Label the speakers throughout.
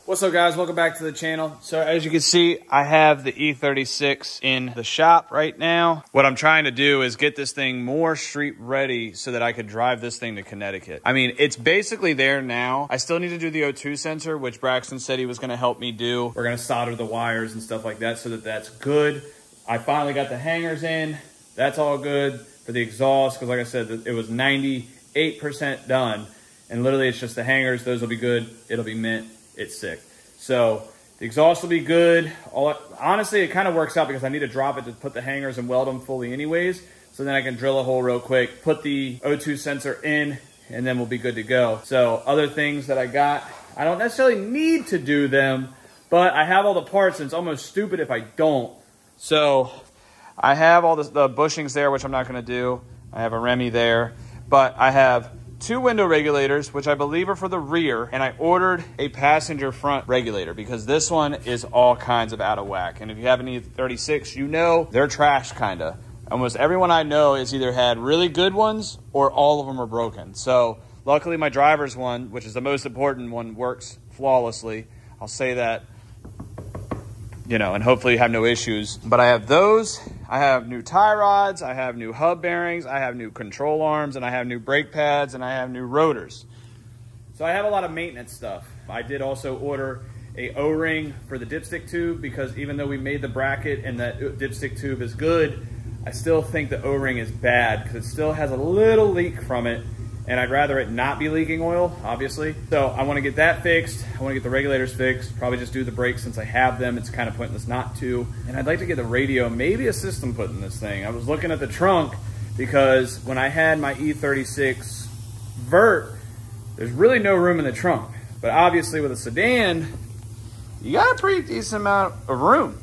Speaker 1: What's up, guys? Welcome back to the channel. So as you can see, I have the E36 in the shop right now. What I'm trying to do is get this thing more street ready so that I could drive this thing to Connecticut. I mean, it's basically there now. I still need to do the O2 sensor, which Braxton said he was going to help me do. We're going to solder the wires and stuff like that so that that's good. I finally got the hangers in. That's all good for the exhaust because, like I said, it was 98% done. And literally, it's just the hangers. Those will be good. It'll be mint. It's sick. So the exhaust will be good. Honestly, it kind of works out because I need to drop it to put the hangers and weld them fully anyways. So then I can drill a hole real quick, put the O2 sensor in, and then we'll be good to go. So other things that I got, I don't necessarily need to do them, but I have all the parts and it's almost stupid if I don't. So I have all the bushings there, which I'm not going to do. I have a Remy there, but I have 2 window regulators, which I believe are for the rear, and I ordered a passenger front regulator because this one is all kinds of out of whack. And if you have an E36, you know they're trash kinda. Almost everyone I know has either had really good ones or all of them are broken. So luckily my driver's one, which is the most important one, works flawlessly. I'll say that, you know, and hopefully have no issues. But I have those. I have new tie rods, I have new hub bearings, I have new control arms, and I have new brake pads, and I have new rotors. So I have a lot of maintenance stuff. I did also order a O-ring for the dipstick tube because even though we made the bracket and that dipstick tube is good, I still think the O-ring is bad because it still has a little leak from it, and I'd rather it not be leaking oil, obviously. So I want to get that fixed. I want to get the regulators fixed. Probably just do the brakes since I have them. It's kind of pointless not to. And I'd like to get the radio, maybe a system put in this thing. I was looking at the trunk because when I had my E36 Vert, there's really no room in the trunk. But obviously with a sedan, you got a pretty decent amount of room.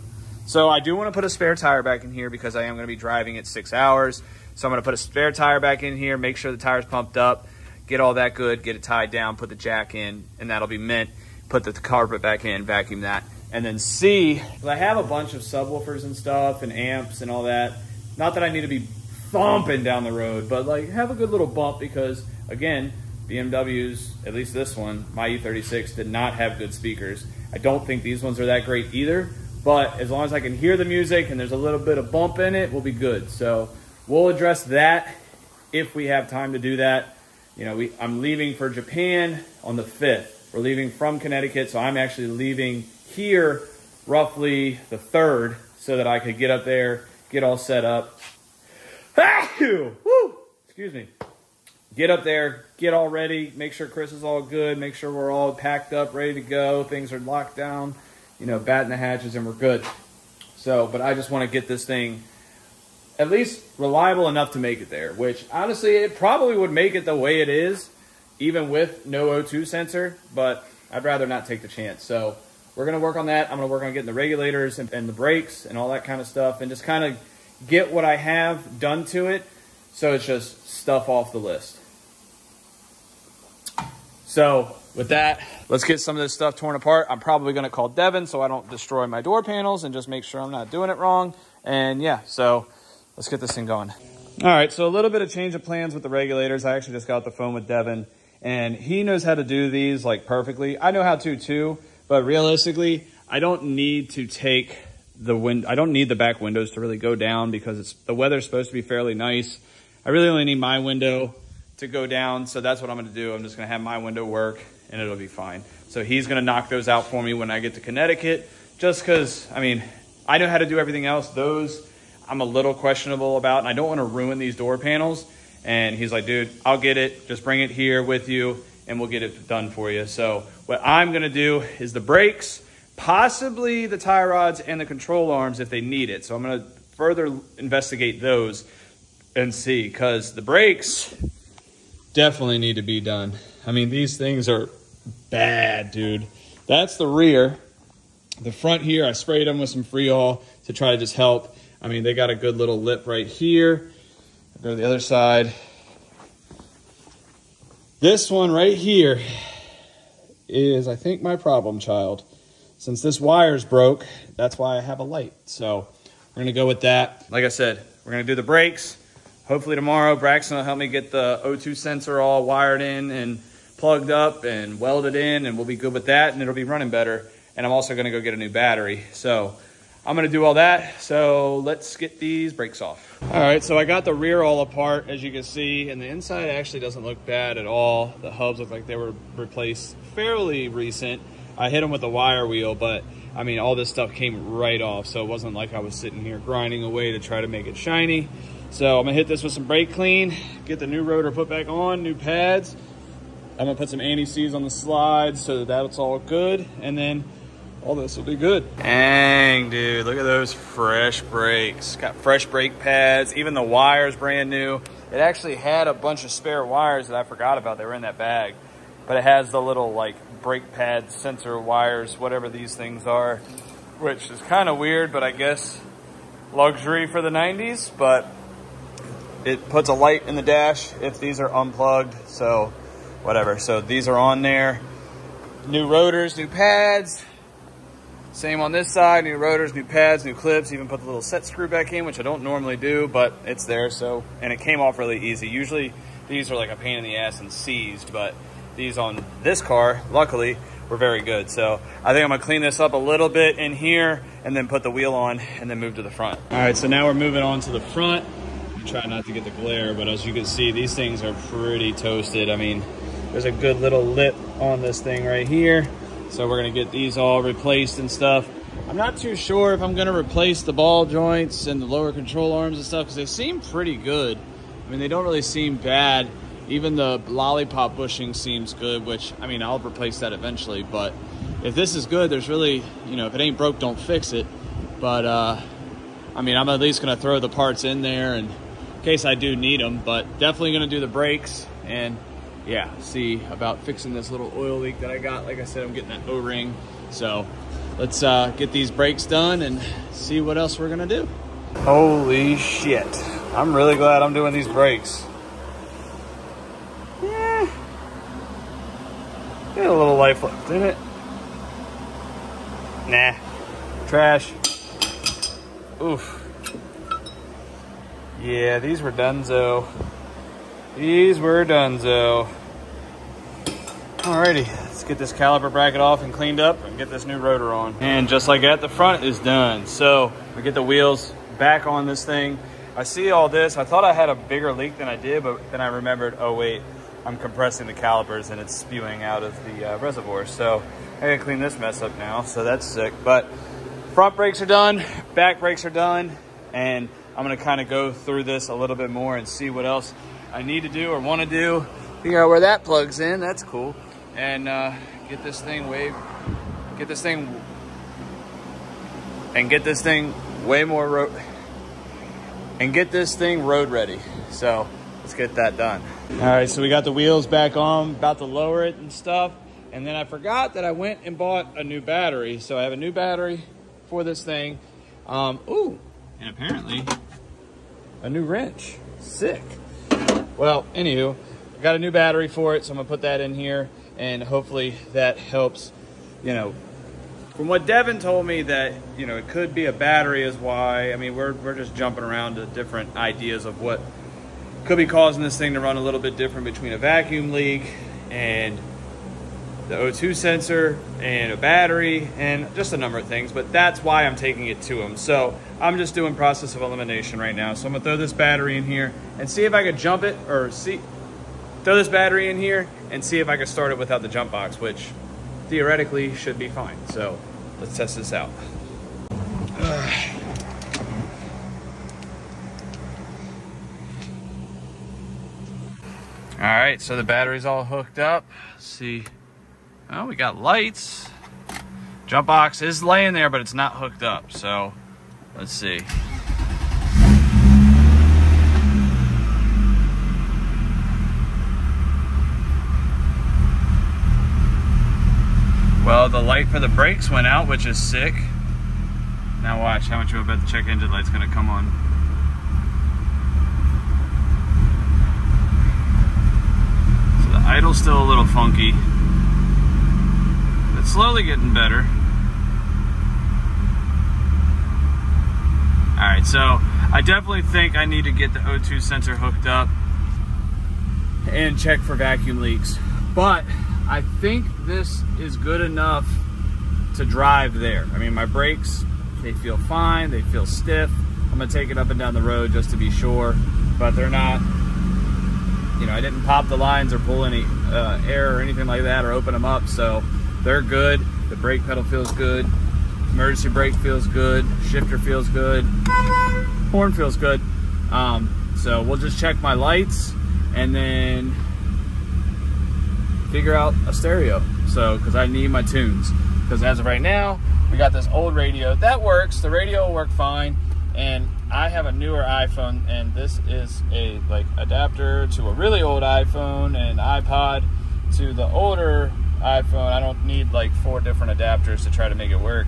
Speaker 1: So I do want to put a spare tire back in here because I am going to be driving it 6 hours. So I'm going to put a spare tire back in here, make sure the tire's pumped up, get all that good, get it tied down, put the jack in, and that'll be mint. Put the carpet back in, vacuum that, and then see. I have a bunch of subwoofers and stuff and amps and all that. Not that I need to be thumping down the road, but like have a good little bump because, again, BMWs, at least this one, my E36, did not have good speakers. I don't think these ones are that great either, but as long as I can hear the music and there's a little bit of bump in it, we'll be good. So we'll address that if we have time to do that. You know, I'm leaving for Japan on the 5th. We're leaving from Connecticut, so I'm actually leaving here roughly the 3rd so that I could get up there, get all set up. Woo! Excuse me. Get up there, get all ready, make sure Chris is all good, make sure we're all packed up, ready to go, things are locked down, you know, batting the hatches, and we're good. So, but I just want to get this thing at least reliable enough to make it there, which honestly, it probably would make it the way it is, even with no O2 sensor, but I'd rather not take the chance. So we're going to work on that. I'm going to work on getting the regulators and the brakes and all that kind of stuff and just kind of get what I have done to it so it's just stuff off the list. So with that, let's get some of this stuff torn apart. I'm probably going to call Devin so I don't destroy my door panels and just make sure I'm not doing it wrong. And yeah, so let's get this thing going. All right, so a little bit of change of plans with the regulators. I actually just got off the phone with Devin, and he knows how to do these like perfectly. I know how to too, but realistically, I don't need to take I don't need the back windows to really go down because the weather's supposed to be fairly nice. I really only need my window to go down, so that's what I'm going to do. I'm just going to have my window work, and it'll be fine. So he's going to knock those out for me when I get to Connecticut, just because, I mean, I know how to do everything else. Those I'm a little questionable about, and I don't want to ruin these door panels. And he's like, dude, I'll get it. Just bring it here with you, and we'll get it done for you. So what I'm going to do is the brakes, possibly the tie rods and the control arms if they need it. So I'm going to further investigate those and see, because the brakes definitely need to be done. I mean, these things are bad, dude. That's the rear. The front here, I sprayed them with some Freol to try to just help. I mean, they got a good little lip right here. I'll go to the other side. This one right here is, I think, my problem child. Since this wire's broke, that's why I have a light. So we're going to go with that. Like I said, we're going to do the brakes. Hopefully tomorrow, Braxton will help me get the O2 sensor all wired in and plugged up and welded in, and we'll be good with that, and it'll be running better. And I'm also gonna go get a new battery. So I'm gonna do all that. So let's get these brakes off. All right, so I got the rear all apart, as you can see, and the inside actually doesn't look bad at all. The hubs look like they were replaced fairly recent. I hit them with a wire wheel, but I mean, all this stuff came right off, so it wasn't like I was sitting here grinding away to try to make it shiny. So I'm gonna hit this with some brake clean, get the new rotor put back on, new pads. I'm gonna put some anti-seize on the slides so that that's all good, and then all this will be good. Dang, dude, look at those fresh brakes. Got fresh brake pads, even the wire's brand new. It actually had a bunch of spare wires that I forgot about. They were in that bag, but it has the little like brake pad sensor wires, whatever these things are, which is kind of weird, but I guess luxury for the 90s. But it puts a light in the dash if these are unplugged, so whatever. So these are on there. New rotors, new pads. Same on this side, new rotors, new pads, new clips, even put the little set screw back in, which I don't normally do, but it's there. So, and it came off really easy. Usually these are like a pain in the ass and seized, but these on this car, luckily, were very good. So I think I'm gonna clean this up a little bit in here and then put the wheel on and then move to the front. All right, so now we're moving on to the front. Try not to get the glare, but as you can see, these things are pretty toasted. I mean, there's a good little lip on this thing right here. So we're gonna get these all replaced and stuff. I'm not too sure if I'm gonna replace the ball joints and the lower control arms and stuff, because they seem pretty good. I mean, they don't really seem bad. Even the lollipop bushing seems good, which, I mean, I'll replace that eventually. But if this is good, there's really, you know, if it ain't broke, don't fix it. But, I mean, I'm at least gonna throw the parts in there in case I do need them, but definitely gonna do the brakes and yeah, see about fixing this little oil leak that I got. Like I said, I'm getting that O-ring. So let's get these brakes done and see what else we're gonna do. Holy shit. I'm really glad I'm doing these brakes. Yeah. Got a little life left in it. Nah. Trash. Oof. Yeah, these were donezo. These were donezo. Alrighty, let's get this caliper bracket off and cleaned up and get this new rotor on. And just like that, the front is done. So we get the wheels back on this thing. I see all this. I thought I had a bigger leak than I did, but then I remembered, oh wait, I'm compressing the calipers and it's spewing out of the reservoir. So I gotta clean this mess up now, so that's sick. But front brakes are done, back brakes are done, and I'm gonna kind of go through this a little bit more and see what else I need to do or want to do. Figure out where that plugs in. That's cool. And get this thing way road ready. So let's get that done. All right, so we got the wheels back on, about to lower it and stuff. And then I forgot that I went and bought a new battery. So I have a new battery for this thing. Ooh, and apparently a new wrench. Sick. Well, anywho, I got a new battery for it, so I'm gonna put that in here, and hopefully that helps. You know, from what Devin told me, that, you know, it could be a battery is why. I mean, we're just jumping around to different ideas of what could be causing this thing to run a little bit different between a vacuum leak and the O2 sensor and a battery and just a number of things, but that's why I'm taking it to him. So I'm just doing process of elimination right now. So I'm gonna throw this battery in here and see if I could jump it, or throw this battery in here and see if I could start it without the jump box, which theoretically should be fine. So let's test this out. All right, so the battery's all hooked up. Let's see. Oh, we got lights. Jump box is laying there, but it's not hooked up. So let's see. Well, the light for the brakes went out, which is sick. Now watch how much you bet the check engine light's gonna come on. So the idle's still a little funky. It's slowly getting better. All right, so I definitely think I need to get the O2 sensor hooked up and check for vacuum leaks. but I think this is good enough to drive there. I mean, my brakes, they feel fine, they feel stiff. I'm gonna take it up and down the road just to be sure, but they're not, you know, I didn't pop the lines or pull any air or anything like that or open them up, so they're good. The brake pedal feels good. Emergency brake feels good. Shifter feels good. Horn feels good. So we'll just check my lights and then figure out a stereo. So, because I need my tunes. Because as of right now, we got this old radio. That works. The radio will work fine. And I have a newer iPhone, and this is a like adapter to a really old iPhone and iPod to the older iPhone. I don't need like 4 different adapters to try to make it work.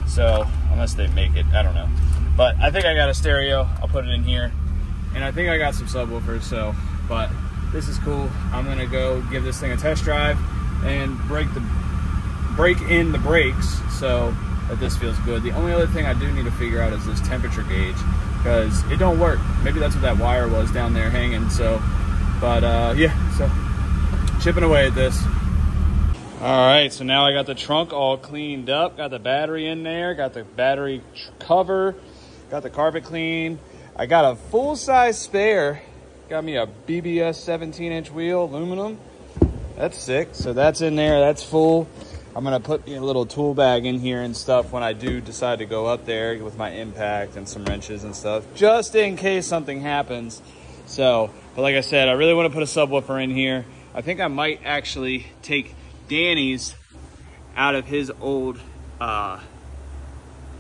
Speaker 1: So, unless they make it, I don't know. But I think I got a stereo. I'll put it in here. And I think I got some subwoofers, so, but this is cool. I'm gonna go give this thing a test drive and break in the brakes so that this feels good. The only other thing I do need to figure out is this temperature gauge, because it don't work. Maybe that's what that wire was down there hanging, so, but yeah, so chipping away at this. All right, so now I got the trunk all cleaned up, got the battery in there, got the battery cover, got the carpet clean. I got a full-size spare, got me a BBS 17-inch wheel, aluminum. That's sick, so that's in there, that's full. I'm gonna put me a little tool bag in here and stuff when I do decide to go up there with my impact and some wrenches and stuff, just in case something happens. So, but like I said, I really wanna put a subwoofer in here. I think I might actually take Danny's out of his old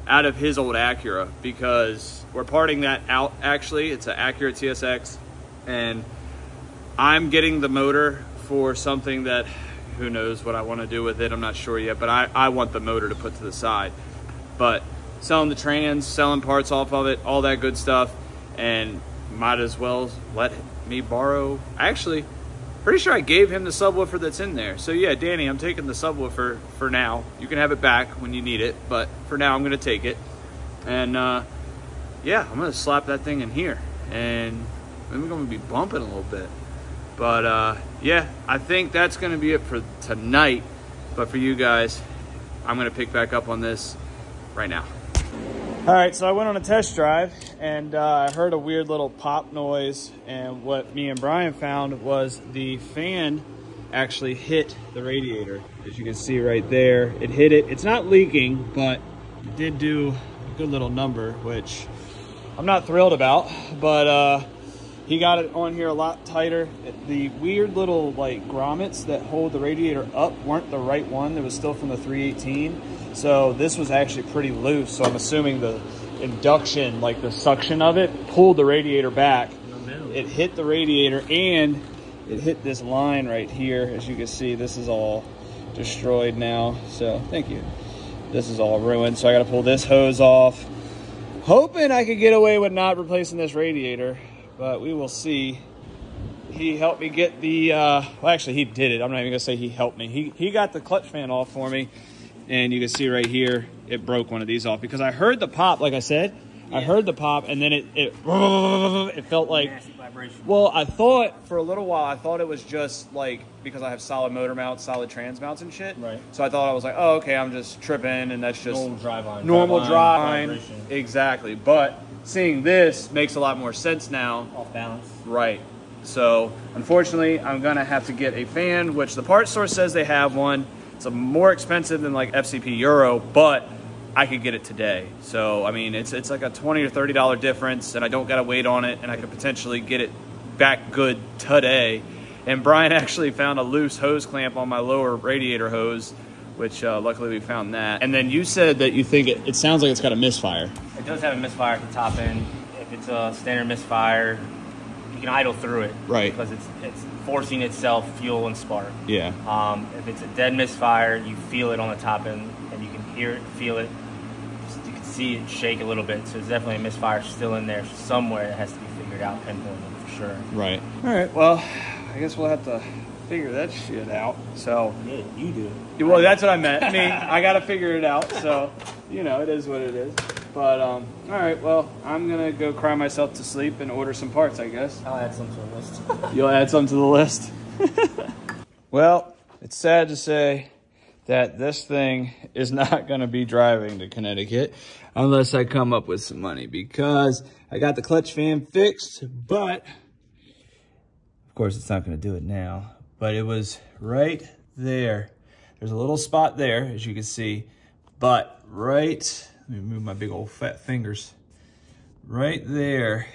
Speaker 1: Acura, because we're parting that out. Actually, it's an Acura TSX, and I'm getting the motor for something that who knows what I want to do with it. I'm not sure yet, but I want the motor to put to the side. But selling the trans, selling parts off of it, all that good stuff, and might as well let me borrow. Actually, pretty sure I gave him the subwoofer that's in there. So yeah, Danny, I'm taking the subwoofer for now. You can have it back when you need it, but for now I'm gonna take it. And yeah, I'm gonna slap that thing in here, and we're gonna be bumping a little bit. But yeah, I think that's gonna be it for tonight. But for you guys, I'm gonna pick back up on this right now. All right, so I went on a test drive, and I heard a weird little pop noise, and what me and Brian found was the fan actually hit the radiator. As you can see right there, it hit it. It's not leaking, but it did do a good little number, which I'm not thrilled about, but he got it on here a lot tighter. The weird little like grommets that hold the radiator up weren't the right one. It was still from the 318. So this was actually pretty loose. So I'm assuming the induction, like the suction of it, pulled the radiator back. It hit the radiator and it hit this line right here. As you can see, this is all destroyed now. So thank you. This is all ruined. So I got to pull this hose off. Hoping I could get away with not replacing this radiator, but we will see. He helped me get the, well, actually he did it. I'm not even gonna say he helped me. He got the clutch fan off for me. And you can see right here, it broke one of these off because I heard the pop, like I said, yeah. I heard the pop, and then it felt like, well, I thought for a little while, I thought it was just like, because I have solid motor mounts, solid trans mounts and shit. Right. So I thought I was like, oh, okay, I'm just tripping, and that's just normal drive line. Exactly. But seeing this makes a lot more sense now.
Speaker 2: Off balance.
Speaker 1: Right. So unfortunately, I'm gonna have to get a fan, which the parts store says they have one. It's more expensive than like FCP Euro, but I could get it today. So, I mean, it's like a $20 or $30 difference, and I don't got to wait on it, and I could potentially get it back good today. And Brian actually found a loose hose clamp on my lower radiator hose, which luckily we found that. And then you said that you think it sounds like it's got a misfire. It
Speaker 2: does have a misfire at the top end. If it's a standard misfire, you can idle through it. Right. Because it's forcing itself fuel and spark. Yeah. If it's a dead misfire, you feel it on the top end, and you can hear it, feel it. You can see it shake a little bit. So there's definitely a misfire still in there somewhere that has to be figured out, pinpointed for sure. Right. All right. Well, I guess we'll have to figure that shit out. So. Yeah, you do. Well, that's what I meant. I got to figure it out. So, you know, it is what it is. But, all right, well, I'm going to go cry myself to sleep and order some parts, I guess. I'll add some to the list. You'll add some to the list? Well,
Speaker 1: it's sad to say that this thing is not going to be driving to Connecticut unless I come up with some money, because I got the clutch fan fixed, but of course it's not going to do it now. But it was right there. There's a little spot there, as you can see, but right, let me move my big old fat fingers. Right there,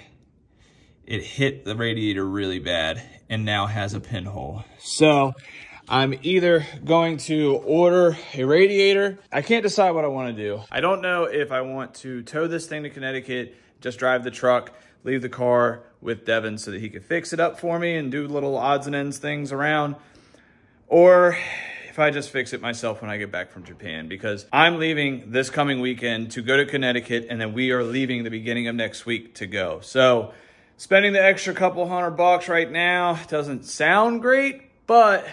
Speaker 1: it hit the radiator really bad and now has a pinhole. So I'm either going to order a radiator. I can't decide what I want to do. I don't know if I want to tow this thing to Connecticut, just drive the truck, leave the car with Devin so that he could fix it up for me and do little odds and ends things around, or if I just fix it myself when I get back from Japan, because I'm leaving this coming weekend to go to Connecticut, and then we are leaving the beginning of next week to go. So spending the extra couple $100 right now doesn't sound great, but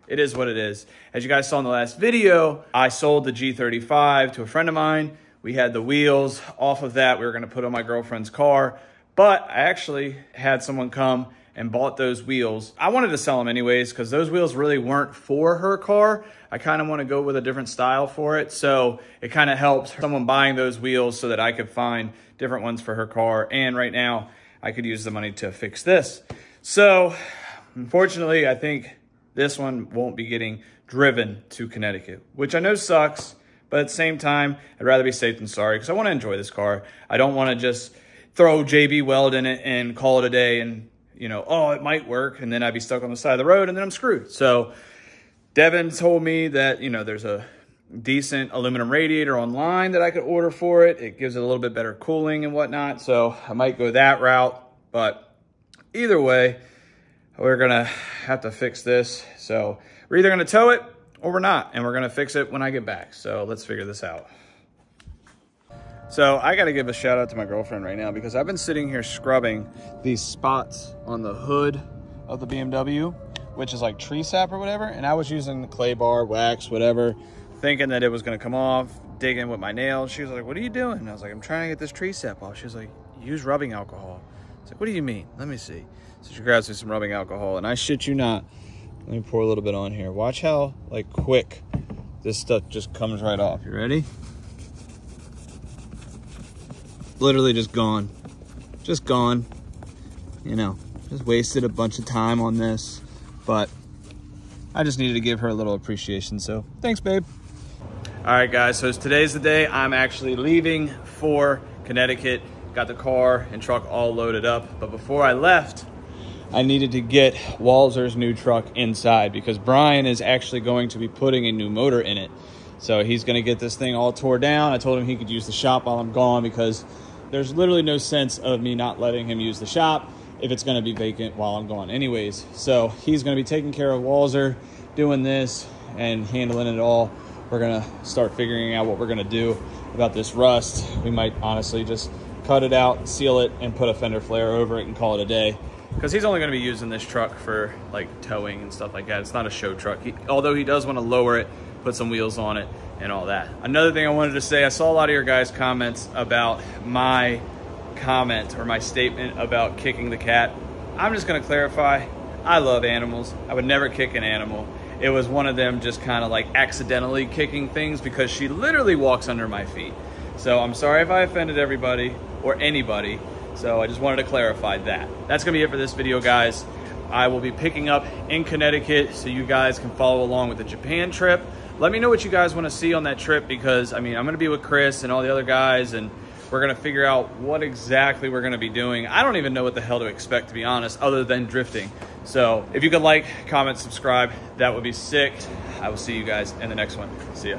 Speaker 1: it is what it is. As you guys saw in the last video, I sold the G35 to a friend of mine. We had the wheels off of that. We were gonna put on my girlfriend's car, but I actually had someone come and bought those wheels. I wanted to sell them anyways because those wheels really weren't for her car. I kind of want to go with a different style for it. So it kind of helped someone buying those wheels so that I could find different ones for her car. And right now I could use the money to fix this. So unfortunately, I think this one won't be getting driven to Connecticut, which I know sucks, but at the same time, I'd rather be safe than sorry because I want to enjoy this car. I don't want to just throw JB Weld in it and call it a day and, you know, oh, it might work, and then I'd be stuck on the side of the road and then I'm screwed. So Devin told me that, you know, there's a decent aluminum radiator online that I could order for it. It gives it a little bit better cooling and whatnot. So I might go that route, but either way, we're gonna have to fix this. So we're either gonna tow it or we're not, and we're gonna fix it when I get back. So let's figure this out. So I gotta give a shout out to my girlfriend right now because I've been sitting here scrubbing these spots on the hood of the BMW, which is like tree sap or whatever. And I was using the clay bar, wax, whatever, thinking that it was gonna come off, digging with my nails. She was like, what are you doing? And I was like, I'm trying to get this tree sap off. She was like, use rubbing alcohol. I was like, what do you mean? Let me see. So she grabs me some rubbing alcohol, and I shit you not, let me pour a little bit on here. Watch how like quick this stuff just comes right off. You ready? Literally just gone, you know, just wasted a bunch of time on this, but I just needed to give her a little appreciation. So thanks, babe. All right, guys, so today's the day I'm actually leaving for Connecticut. Got the car and truck all loaded up, but before I left, I needed to get Walzer's new truck inside because Brian is actually going to be putting a new motor in it. So he's gonna get this thing all tore down. I told him he could use the shop while I'm gone because there's literally no sense of me not letting him use the shop if it's gonna be vacant while I'm gone anyways. So he's gonna be taking care of Walzer, doing this and handling it all. We're gonna start figuring out what we're gonna do about this rust. We might honestly just cut it out, seal it, and put a fender flare over it and call it a day. Because he's only gonna be using this truck for like towing and stuff like that. It's not a show truck. Although he does wanna lower it, put some wheels on it and all that. Another thing I wanted to say, I saw a lot of your guys' comments about my comment or my statement about kicking the cat. I'm just gonna clarify, I love animals. I would never kick an animal. It was one of them just kind of like accidentally kicking things because she literally walks under my feet. So I'm sorry if I offended everybody or anybody. So I just wanted to clarify that. That's gonna be it for this video, guys. I will be picking up in Connecticut so you guys can follow along with the Japan trip. Let me know what you guys want to see on that trip because, I mean, I'm going to be with Chris and all the other guys, and we're going to figure out what exactly we're going to be doing. I don't even know what the hell to expect, to be honest, other than drifting. So if you could like, comment, subscribe, that would be sick. I will see you guys in the next one. See ya.